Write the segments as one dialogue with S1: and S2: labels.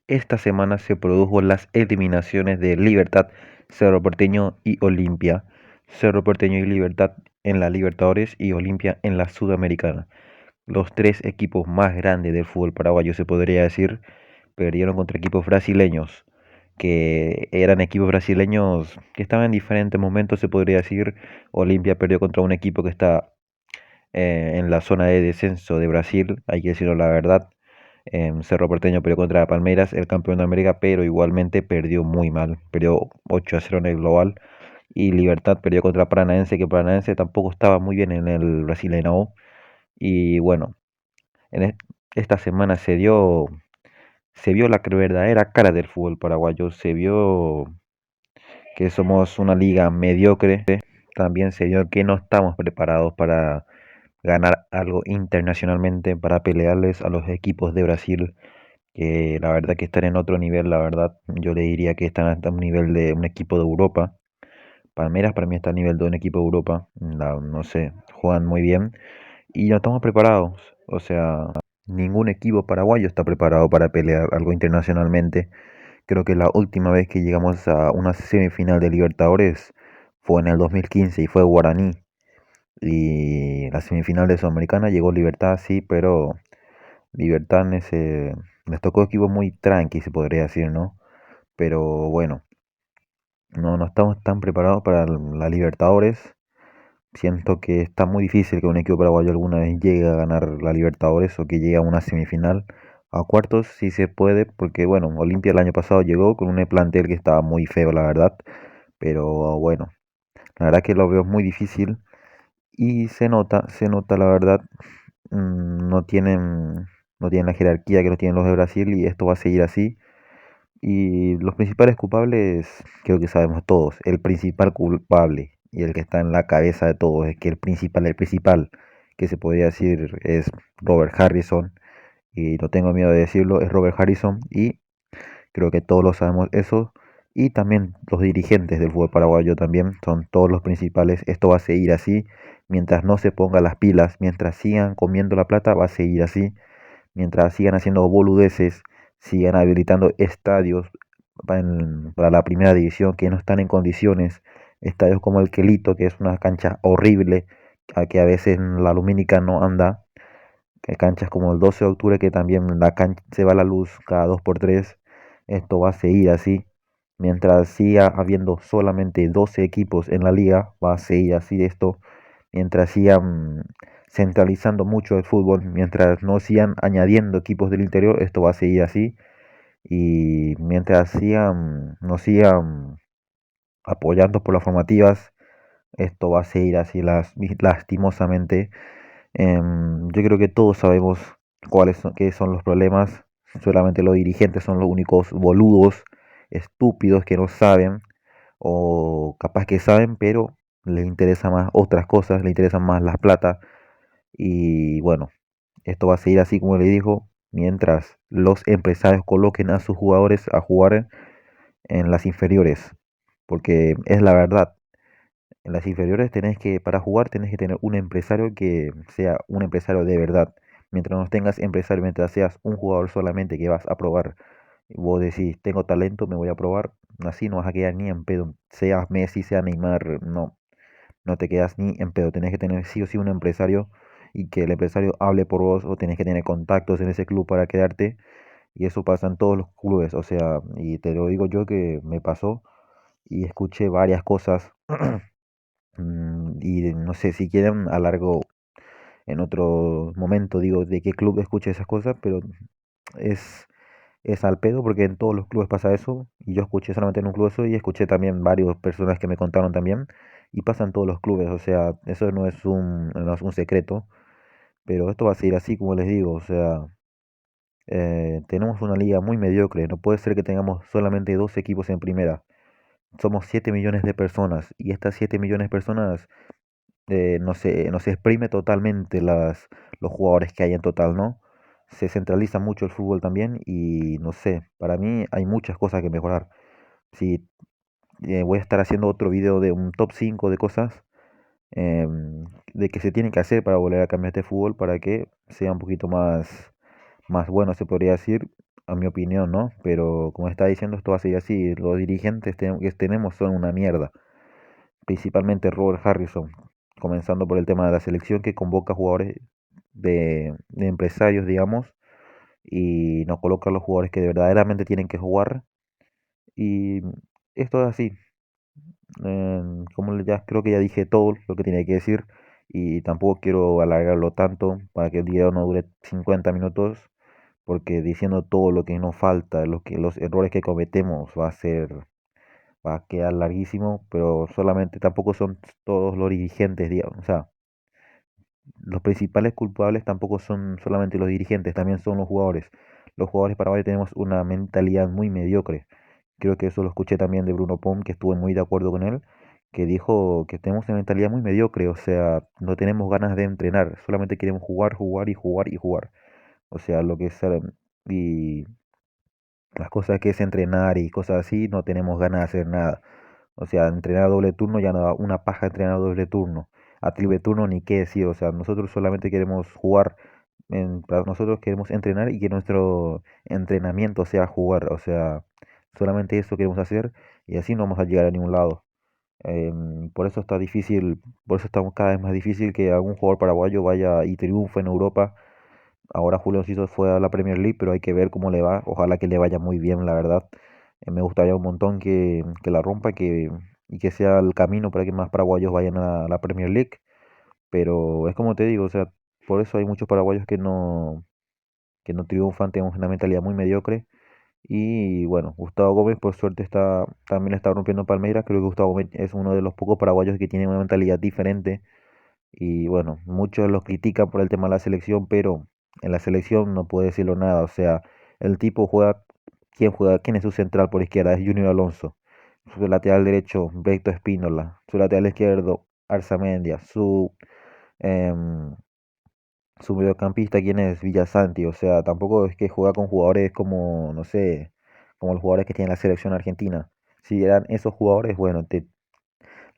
S1: Esta semana se produjo las eliminaciones de Libertad, Cerro Porteño y Olimpia. Cerro Porteño y Libertad en la Libertadores y Olimpia en la Sudamericana. Los tres equipos más grandes del fútbol paraguayo, se podría decir, perdieron contra equipos brasileños, que eran equipos brasileños que estaban en diferentes momentos, se podría decir. Olimpia perdió contra un equipo que está en la zona de descenso de Brasil, hay que decirlo la verdad. Cerro Porteño perdió contra Palmeiras, el campeón de América, pero igualmente perdió muy mal. Perdió 8-0 en el global. Y Libertad perdió contra Paranaense, que Paranaense tampoco estaba muy bien en el Brasileirão. Y bueno, en esta semana se vio la verdadera cara del fútbol paraguayo. Se vio que somos una liga mediocre. También se vio que no estamos preparados para ganar algo internacionalmente, para pelearles a los equipos de Brasil, que la verdad que están en otro nivel. La verdad yo le diría que están hasta un nivel de un equipo de Europa. Palmeiras para mí está a nivel de un equipo de Europa. No sé, juegan muy bien y no estamos preparados. O sea, ningún equipo paraguayo está preparado para pelear algo internacionalmente. Creo que la última vez que llegamos a una semifinal de Libertadores fue en el 2015 y fue Guaraní. Y la semifinal de Sudamericana llegó Libertad, sí, pero Libertad en ese les tocó equipo muy tranqui, se podría decir, ¿no? Pero bueno, no estamos tan preparados para la Libertadores. Siento que está muy difícil que un equipo paraguayo alguna vez llegue a ganar la Libertadores o que llegue a una semifinal. A cuartos sí se puede, porque bueno, Olimpia el año pasado llegó con un plantel que estaba muy feo, la verdad. Pero bueno, la verdad que lo veo muy difícil y se nota la verdad. No tienen la jerarquía que no tienen los de Brasil y esto va a seguir así. Y los principales culpables, creo que sabemos todos. El principal culpable y el que está en la cabeza de todos es que el principal, que se podría decir es Robert Harrison. Y no tengo miedo de decirlo, es Robert Harrison. Y creo que todos lo sabemos eso. Y también los dirigentes del fútbol paraguayo también son todos los principales. Esto va a seguir así. Mientras no se pongan las pilas, mientras sigan comiendo la plata, va a seguir así. Mientras sigan haciendo boludeces, sigan habilitando estadios para la primera división que no están en condiciones, estadios como el Quelito, que es una cancha horrible, a que a veces la lumínica no anda, que canchas como el 12 de octubre, que también la cancha se va la luz cada 2 por 3. Esto va a seguir así. Mientras siga habiendo solamente 12 equipos en la liga, va a seguir así esto. Mientras sigan centralizando mucho el fútbol, mientras no sigan añadiendo equipos del interior, esto va a seguir así. Y mientras no sigan apoyando por las formativas, esto va a seguir así lastimosamente. Yo creo que todos sabemos qué son los problemas. Solamente los dirigentes son los únicos boludos, estúpidos que no saben, o capaz que saben, pero les interesa más otras cosas, les interesan más las plata. Y bueno, esto va a seguir así como le dijo, mientras los empresarios coloquen a sus jugadores a jugar en las inferiores. Porque es la verdad, en las inferiores para jugar tenés que tener un empresario que sea un empresario de verdad. Mientras no tengas empresario, mientras seas un jugador solamente que vas a probar, vos decís, tengo talento, me voy a probar, así no vas a quedar ni en pedo. Seas Messi, sea Neymar, no te quedas ni en pedo. Tenés que tener sí o sí un empresario y que el empresario hable por vos, o tenés que tener contactos en ese club para quedarte. Y eso pasa en todos los clubes, o sea, y te lo digo yo que me pasó y escuché varias cosas. Y no sé si quieren alargo en otro momento, digo, de qué club escuché esas cosas, pero es, es al pedo porque en todos los clubes pasa eso. Y yo escuché solamente en un club eso y escuché también varias personas que me contaron también. Y pasa en todos los clubes, o sea, eso no es un secreto. Pero esto va a seguir así, como les digo, o sea, tenemos una liga muy mediocre. No puede ser que tengamos solamente dos equipos en primera. Somos 7 millones de personas y estas 7 millones de personas no se exprime totalmente los jugadores que hay en total, ¿no? Se centraliza mucho el fútbol también y no sé, para mí hay muchas cosas que mejorar. Si voy a estar haciendo otro video de un top 5 de cosas de que se tienen que hacer para volver a cambiar este fútbol para que sea un poquito más bueno, se podría decir. a mi opinión, ¿no? Pero como está diciendo, esto va a seguir así. Los dirigentes que tenemos son una mierda. Principalmente Robert Harrison, comenzando por el tema de la selección que convoca jugadores de empresarios, digamos, y no coloca a los jugadores que verdaderamente tienen que jugar. Y esto es así. Ya creo que ya dije todo lo que tenía que decir y tampoco quiero alargarlo tanto para que el video no dure 50 minutos, porque diciendo todo lo que nos falta, los errores que cometemos va a quedar larguísimo, pero solamente tampoco son todos los dirigentes, digamos, o sea, los principales culpables tampoco son solamente los dirigentes, también son los jugadores. Los jugadores paraguayos tenemos una mentalidad muy mediocre. Creo que eso lo escuché también de Bruno Pom, que estuve muy de acuerdo con él, que dijo que tenemos una mentalidad muy mediocre, o sea, no tenemos ganas de entrenar, solamente queremos jugar, jugar y jugar y jugar. O sea, lo que es, y las cosas que es entrenar y cosas así, no tenemos ganas de hacer nada. O sea, entrenar doble turno ya no da una paja entrenar doble turno. A triple turno ni qué decir. O sea, nosotros solamente queremos jugar. Nosotros queremos entrenar y que nuestro entrenamiento sea jugar. O sea, solamente eso queremos hacer y así no vamos a llegar a ningún lado. Por eso está difícil, por eso está cada vez más difícil que algún jugador paraguayo vaya y triunfe en Europa. Ahora Julio Enciso fue a la Premier League, pero hay que ver cómo le va. Ojalá que le vaya muy bien, la verdad. Me gustaría un montón que la rompa y que sea el camino para que más paraguayos vayan a la Premier League. Pero es como te digo, o sea, por eso hay muchos paraguayos que no triunfan, tenemos una mentalidad muy mediocre. Y bueno, Gustavo Gómez por suerte también está rompiendo Palmeiras. Creo que Gustavo Gómez es uno de los pocos paraguayos que tiene una mentalidad diferente y bueno, muchos los critican por el tema de la selección, pero en la selección no puede decirlo nada. O sea, el tipo juega, quién es su central por izquierda, es Junior Alonso. Su lateral derecho, Beto Espínola. Su lateral izquierdo, Arzamendia. Em, su mediocampista, quién es Villasanti. O sea, tampoco es que juega con jugadores como, no sé, como los jugadores que tiene la selección argentina. Si eran esos jugadores, bueno,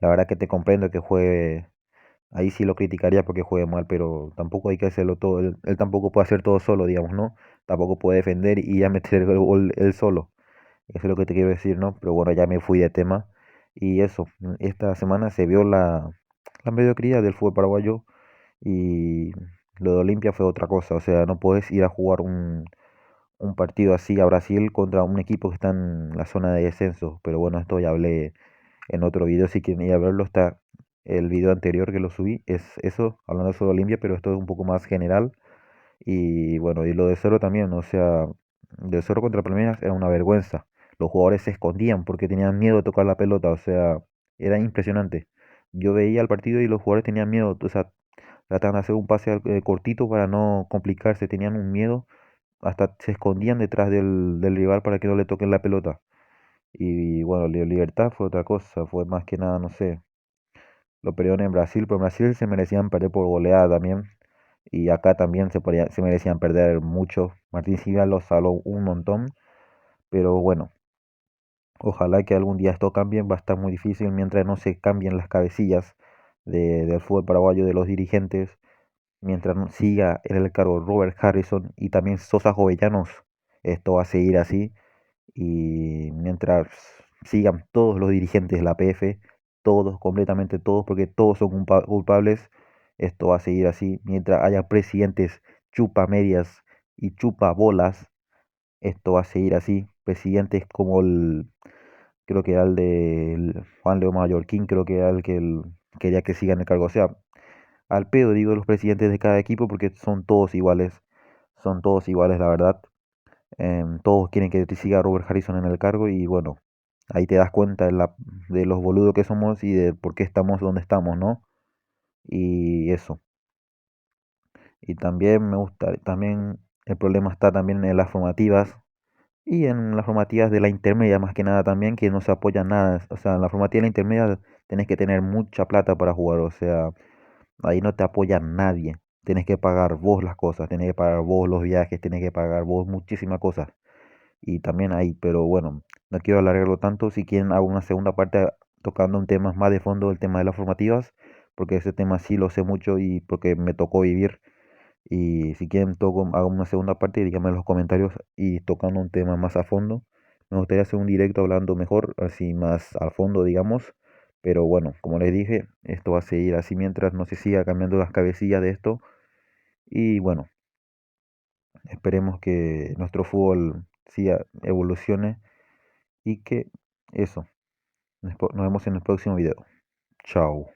S1: la verdad que te comprendo que juegue. Ahí sí lo criticaría porque juegue mal, pero tampoco hay que hacerlo todo. Él tampoco puede hacer todo solo, digamos, ¿no? Tampoco puede defender y ya meter el gol él solo. Eso es lo que te quiero decir, ¿no? Pero bueno, ya me fui de tema. Y eso, esta semana se vio la mediocridad del fútbol paraguayo y lo de Olimpia fue otra cosa. O sea, no puedes ir a jugar un partido así a Brasil contra un equipo que está en la zona de descenso. Pero bueno, esto ya hablé en otro video, si quieren ir a verlo, está el video anterior que lo subí, es eso, hablando sobre Olimpia, pero esto es un poco más general. Y bueno, y lo de Cerro también, o sea, de Cerro contra Palmeiras era una vergüenza. Los jugadores se escondían porque tenían miedo de tocar la pelota, o sea, era impresionante. Yo veía el partido y los jugadores tenían miedo, o sea, trataban de hacer un pase cortito para no complicarse, tenían un miedo, hasta se escondían detrás del rival para que no le toquen la pelota. Y bueno, Libertad fue otra cosa, fue más que nada, no sé, lo perdieron en Brasil, pero en Brasil se merecían perder por goleada también. Y acá también se merecían perder mucho. Martín Silva los saló un montón, pero bueno, ojalá que algún día esto cambie, va a estar muy difícil mientras no se cambien las cabecillas del fútbol paraguayo, de los dirigentes, mientras no siga en el cargo Robert Harrison y también Sosa Jovellanos, esto va a seguir así. Y mientras sigan todos los dirigentes de la PF, todos, completamente todos, porque todos son culpables, esto va a seguir así. Mientras haya presidentes chupa medias y chupa bolas, esto va a seguir así. Presidentes como creo que era el de Juan Leo Mallorquín, creo que era el que quería que sigan el cargo. O sea, al pedo digo los presidentes de cada equipo porque son todos iguales, la verdad. Todos quieren que siga Robert Harrison en el cargo y bueno, ahí te das cuenta de los boludos que somos y de por qué estamos donde estamos, ¿no? Y eso. Y también también el problema está también en las formativas y en las formativas de la intermedia más que nada también, que no se apoya nada. O sea, en la formativa de la intermedia tenés que tener mucha plata para jugar, o sea, ahí no te apoya nadie. Tenés que pagar vos las cosas, tenés que pagar vos los viajes, tenés que pagar vos muchísimas cosas. Y también ahí, pero bueno, no quiero alargarlo tanto. Si quieren, hago una segunda parte tocando un tema más de fondo, el tema de las formativas, porque ese tema sí lo sé mucho y porque me tocó vivir. Y si quieren, hago una segunda parte y díganme en los comentarios y tocando un tema más a fondo. Me gustaría hacer un directo hablando mejor, así más al fondo, digamos. Pero bueno, como les dije, esto va a seguir así mientras no se siga cambiando las cabecillas de esto. Y bueno, esperemos que nuestro fútbol siga, evolucione y que eso. Nos vemos en el próximo video. Chao.